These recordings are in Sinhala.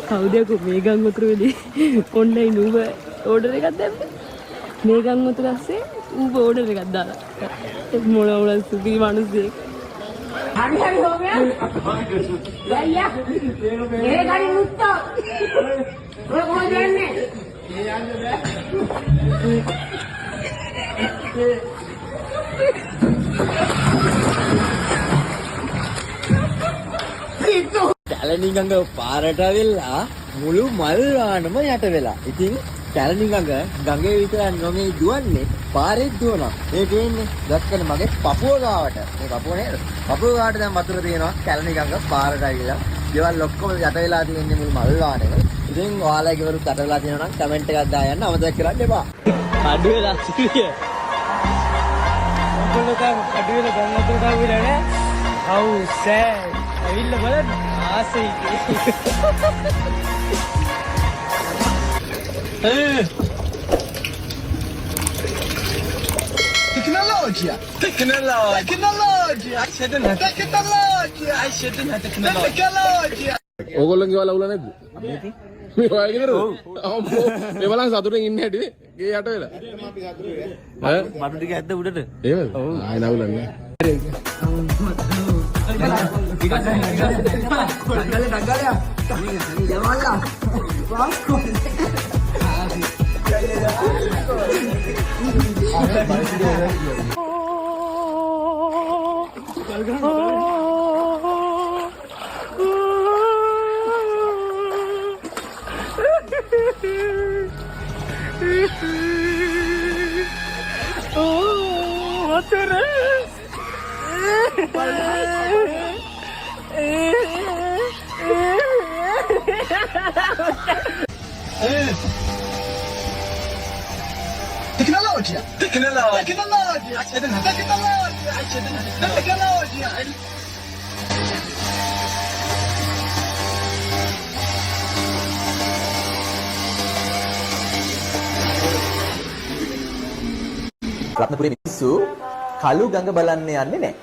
කවුදයක මේ ගම් වතුර වෙලි ඔන්ලයින් ඌබ ඕඩර් එකක් දැම්ම මේ ගම් වතුර ඇස්සේ ඌබ ඕඩර් එකක් දාලා මොන සුපිරි මිනිස්සෙක් හරි හරි හොමයා ගයියා මේ ගාඩි මුත්තෝ ඔය කොහොමද යන්නේ මේ යන්නේ බෑ කැලණි ගඟ පාරට වෙලා මුළු මල් වානම යට වෙලා. ඉතින් කැලණි ගඟ ගඟේ විතරක් නොමේ දුවන්නේ පාරේ දුවනවා. මේ තියෙන්නේ දැක්කද මගේ පපුව ගාවට. මේ පපුව නේද? පපුව ගාවට දැන් වතුර තියෙනවා කැලණි ගඟ පාරට ඇවිල්ලා. දේවල් ඔක්කොම යට වෙලා තියෙන්නේ මුළු මල් වානෙම. ඉතින් ඔයාලා ඒකවලුත් යට වෙලා තියෙනවා නම් කමෙන්ට් එකක් දායන්න අමතක කරන්න එපා. අඩු වෙලා සිටිය. ඔයගොල්ලෝ අඩු වෙලා ගඟ වතුර ගාවිලා නේ. How sad. ඇවිල්ලා බලන්න ආසයි. Tecnologia. ඕගොල්ලන්ගේ වල උල නැද්ද? මේ වගේ නේද? අම්මෝ මේ බලන්න සතුටෙන් ඉන්න හැටි ගේ යට වෙලා. ඈ මඩු ටික ඇද්ද උඩට? එහෙමද? ඔව්. ආයෙ නවුලන්නේ. රත්නපුරේ මිනිස්සු කළු ගඟ බලන්න යන්නේ නැහැ.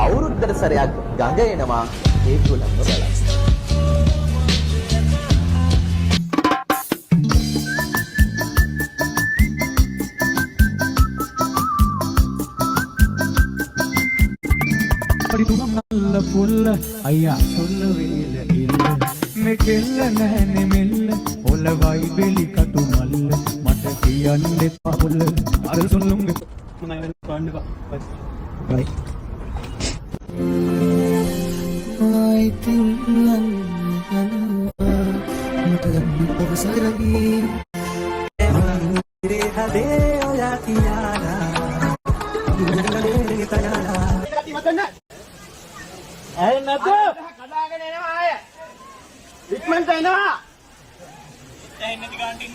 අවුරුද්දට සැරයක් ගඟ එනවා ඒගොල්ලන්ව බලන්න. நல்ல புல்ல ஐயா சொல்ல வேல இல்ல மெல்ல නැහැනේ මෙල්ල ඔලවයි බෙලි කටු මල්ල මට කියන්නේ පහුල අර සොල්ලුංග මොනයි කන්න බයි ආයි තුලන් මට ගන්න පොසරගී රේ හදේ ඔයා තියාලා ඇයි නැත? කඩාගෙන එනවා අය. ඉක්මනට එනවා. දැන් නැති ගාන්ටින්.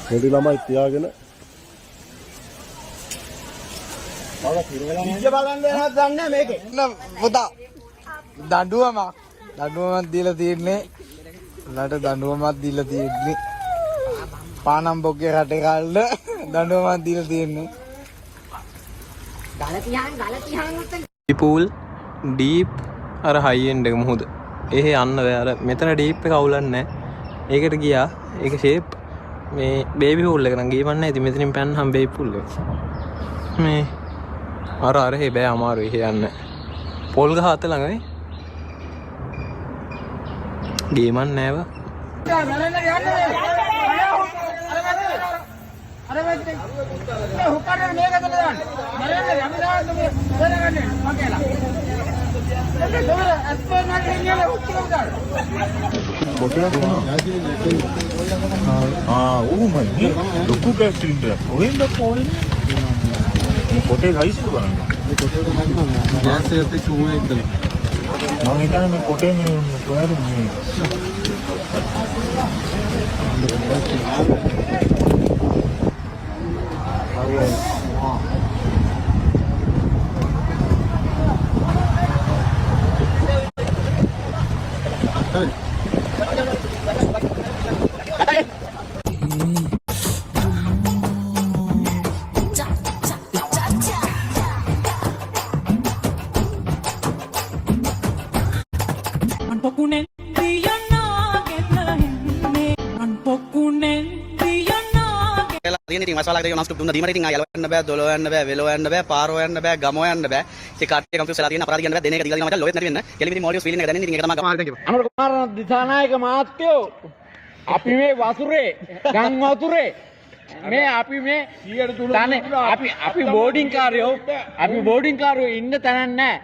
පොඩි ළමයි තියාගෙන. බලන්න යනවා දන්නේ මේකේ. පුතා දඬුවමක් දීලා තියෙන්නේ. උලට දඬුවමක් දීලා තියෙන්නේ. පානම් බොක්ගේ රටේ කල්ල දඬුවමක් දීලා තියෙන්නේ. ගල තියන් ඩීප් අර හයි එන්ඩ් එක මුහුද එහෙ යන්න බෑ අර මෙතන ඩීප් එක අවුලන්නේ නැහැ. ඒකට ගියා ඒක ෂේප් මේ බේබි පූල් එක නම් ගියවන්නේ නැහැ. ඉතින් මෙතනින් පැන්නම් බේබි පූල් එක මේ අර හේ බෑ අමාරුයි එහෙ යන්න. පොල් ගහ අත ළඟ නේ ගේමන් නෑව. ලොකු කැස්ටින්ට කොහෙන්ද පොන්නේ? කොටේ ගයිස් කරන්නේ. ගෑස් එකත් චූ එකද? මම හිතන්නේ මේ කොටේ මේ කොහෙද මේ? තියෙන. ඉතින් වසවාලකට ඒක non stop දුන්න දීමට ඉතින් ආය යලවන්න බෑ, දොලව යන්න බෑ, වෙලව යන්න බෑ, පාරව යන්න බෑ, ගමව යන්න බෑ. ඉතින් කට්ටිය කම්පියුටර් වෙලා තියෙන අපරාධ කියන්න බෑ. දෙන එක දිගට ගමන් ලොවෙත් නැති වෙන්න. කෙලිම ඉතින් මොඩියස් ෆීලින් එක දැනෙන්නේ. ඉතින් ඒක තමයි අනුර කුමාර දිසානායක මහත්තයෝ අපි මේ වතුරේ ගම් වතුරේ මේ අපි මේ 103 අපි බෝඩින් කාර්යෝ ඉන්න තැනක් නැහැ.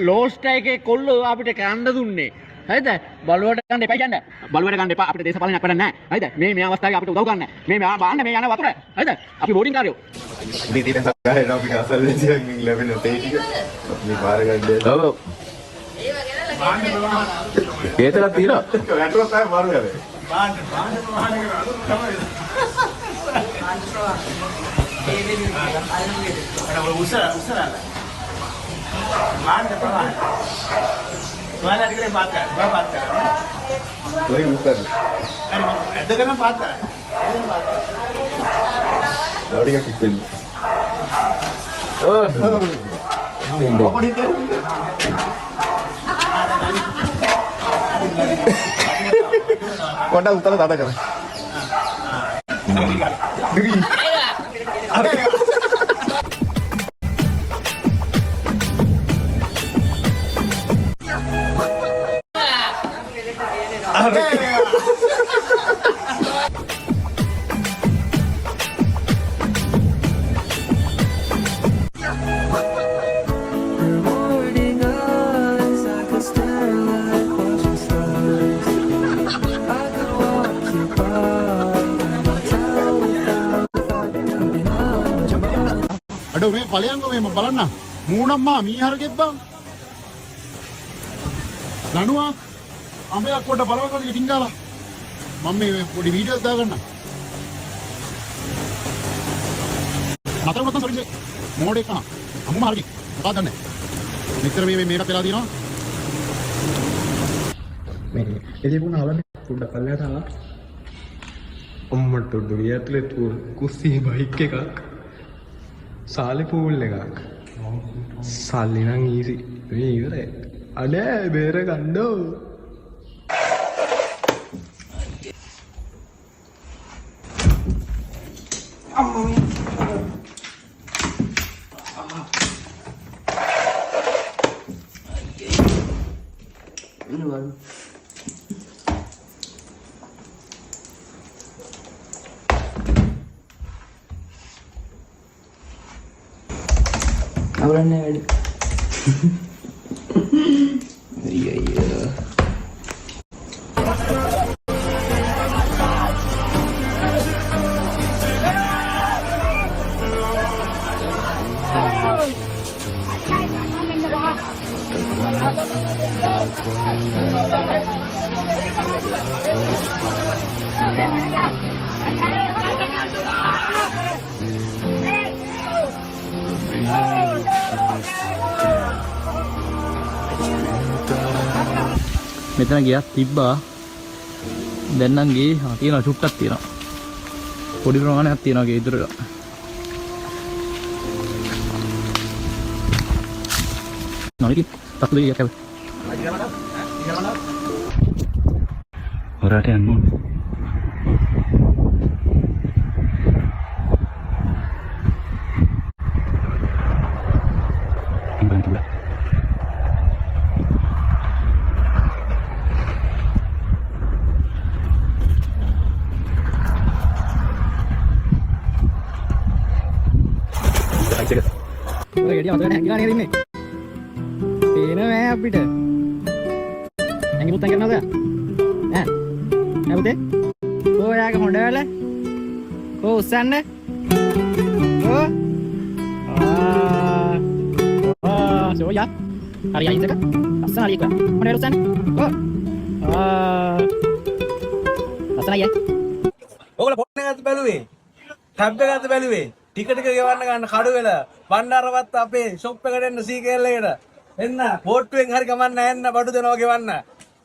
ලෝස්ට් එකේ කොල්ලෝ අපිට කන්න දුන්නේ. හරිද? බලුවට ගන්න එපා කියන්නේ. බලුවට ගන්න එපා අපිට දේශපාලනයක් කරන්න නැහැ. හරිද? මේ අවස්ථාවේ අපිට උදව් කරන්න. මේ බාන්න මේ යන වතුර. හරිද? අපි බෝඩින් කාර්යෝ. මේ තියෙන සගහේ අපි අසල්ලෙන් ලැබෙන තේ ටික මේ පාර ගන්න. ඔව්. ඒතරක් තියෙනවා. වැටුවක් තමයි මාරු කරේ. බාන්න කොණ්ඩා උත්තර දාලා කරා. අඩෝ මේ ඵලයන්ගෝ මේ බලන්න මූණම්මා මීහරගෙත් බං ලණුවා අඹයක් කොට බලවකලිය ටින්ගාලා මම මේ පොඩි වීඩියෝස් දාගන්න නතර වුණත් සොරිසේ මෝඩේ කන අම්මා හරි මොකක්ද දන්නේ මෙතර මේකට වෙලා තියෙනවා මේ එදී වුණා අවලන්නේ පොඩ්ඩක් කල්ලාට ආවා ඔම්මට දුරියත්ලේ කුස්සියේ බයික් එකක් සාලි පූල් එකක් සල්ලි නම් ඊසි මේ ඉවරයි අනේ බේර ගන්නෝ අවරන්නේ වැඩි අයියෝ මෙතන ගියක් තිබ්බා දැන් නම් ගේ තියෙනවා චුට්ටක් තියෙනවා පොඩි ප්‍රමාණයක් තියෙනවා ගේ ඉදිරියට නොනිකි තත්තු දෙයක් හැබැයි හොරට යන්න ඕනේ ගෙඩිය වතුරට හැංගිලා නේද ඉන්නේ? පේනවා අපිට. හැංගි පුත්තන් කරනවද? ඈ. ඈ පුතේ. ඔයාගේ හොඬ වල. උස්සන්න. සෝයා. හරි අයින්සක. අස්සන හරි එක. හොඬ වල උස්සන්න. අස්සන අයියේ. ඔයගොල්ලෝ ෆෝන් එකත් බැලුවේ. ටැබ් එකත් බැලුවේ. ටිකට් එක ගෙවන්න ගන්න කඩු වෙල බණ්ඩාරවත් අපේ ෂොප් එකට එන්න සීකේල් එකට එන්න පොට්ටුවෙන් හරි ගමන්න එන්න බඩු දෙනවා ගෙවන්න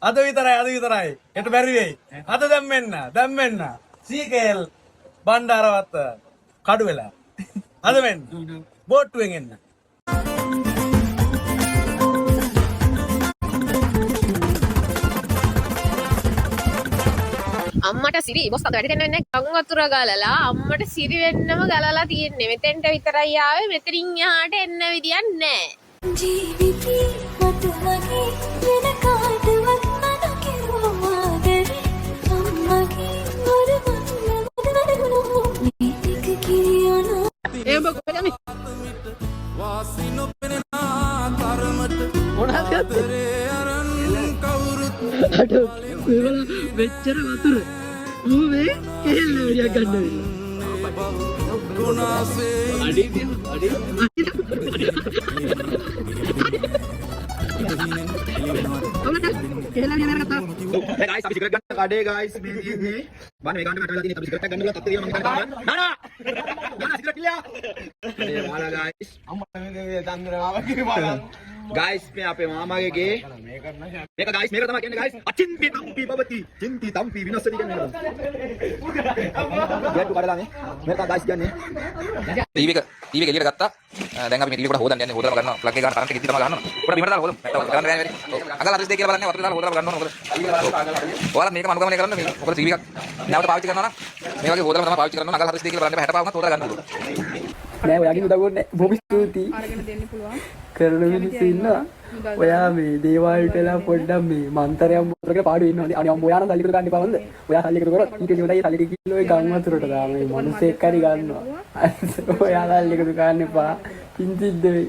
අද විතරයි හෙට බැරි වෙයි අද දැම්මෙන්න සීකේල් බණ්ඩාරවත් කඩු වෙල අද මෙන්න පොට්ටුවෙන් එන්න අම්මට සිරි බොස් අත වැඩ දෙන්න ගම් වතුර ගලලා අම්මට සිරි වෙන්නම ගලලා තියෙන්නේ. මෙතෙන්ට විතරයි ආවේ. මෙතනින් එහාට එන්න විදියක් නැහැ. ජීවිතේ මට වගේ වෙන කාටවත් අනකිරුවා දරේ අම්මගේ වරමන්න මේක කියනවා ඒඹ කොහෙද යන්නේ? වාසිනො පෙනෙනා තරමට මොනවද අට ඒවල වෙච්චර වතුර ඌවේ කෙල්ල වෙඩියක් ගන්න වෙලා අඩි guys අපි සිගරට් ගන්න කඩේ guys මේ තියෙන්නේ බන්න මේ ගන්න මට වෙලා තියෙන අපි සිගරට් ගන්න වෙලා තත්ත්වය මම ගන්න නානා සිගරට් ඉල්ලා මේ වාලා guys අම්මා මේ දන්දරාව කියලා guys මේ අපේ මාමාගේ ගේ මේක guys මේක තමයි කියන්නේ guys අචින්ති තම්පි බබති චින්ති තම්පි විනාශටි කියන්නේ ගැටු කඩලා මේක guys කියන්නේ ටීවී එක එළියට ගත්තා දැන් අපි මේ ටීවී එක හොදන්න යන්නේ හොදලා ගන්නවා ප්ලග් එක ගන්න කරන්ට් එක ඉදි තමයි ගන්නවා උඩ බිමට දාලා හොදමු කරන්න බෑ වැඩි අඟල් 42 කියලා බලන්නේ වතුර දාලා හොදලා ගන්න ඕන මොකද ඔයාලා මේක අනුගමනය කරන්න මේ මොකද ටීවී එකක් නැවත පාවිච්චි කරනවා නම් මේ වගේ හොදලා තමයි පාවිච්චි කරනවා අඟල් 42 කියලා බලන්න බෑ 60 පාවුනත් හොදලා ගන්න ඕන නෑ ඔයාගේ උදව් ඕනේ බොහොම ස්තුතියි අරගෙන දෙන්න පුළුවන්. කරන මිනිස්සු ඉන්නවා ඔයා මේ දේවාලටලා පොඩ්ඩක් මේ මන්තරයක් මොකටද පාඩු ඉන්නවනේ අනේ ඔයා නම් සල්ලි කර ගන්න එපා හොඳ ඔයා සල්ලි කර කරොත් ඊට නියුණයි සල්ලි කිල්ලෝ ඒ ගම් වතුරට දාම මේ මිනිස්සෙක් හරි ගන්නවා ඔයා සල්ලි කර ගන්න එපා පින්තිද්ද වෙයි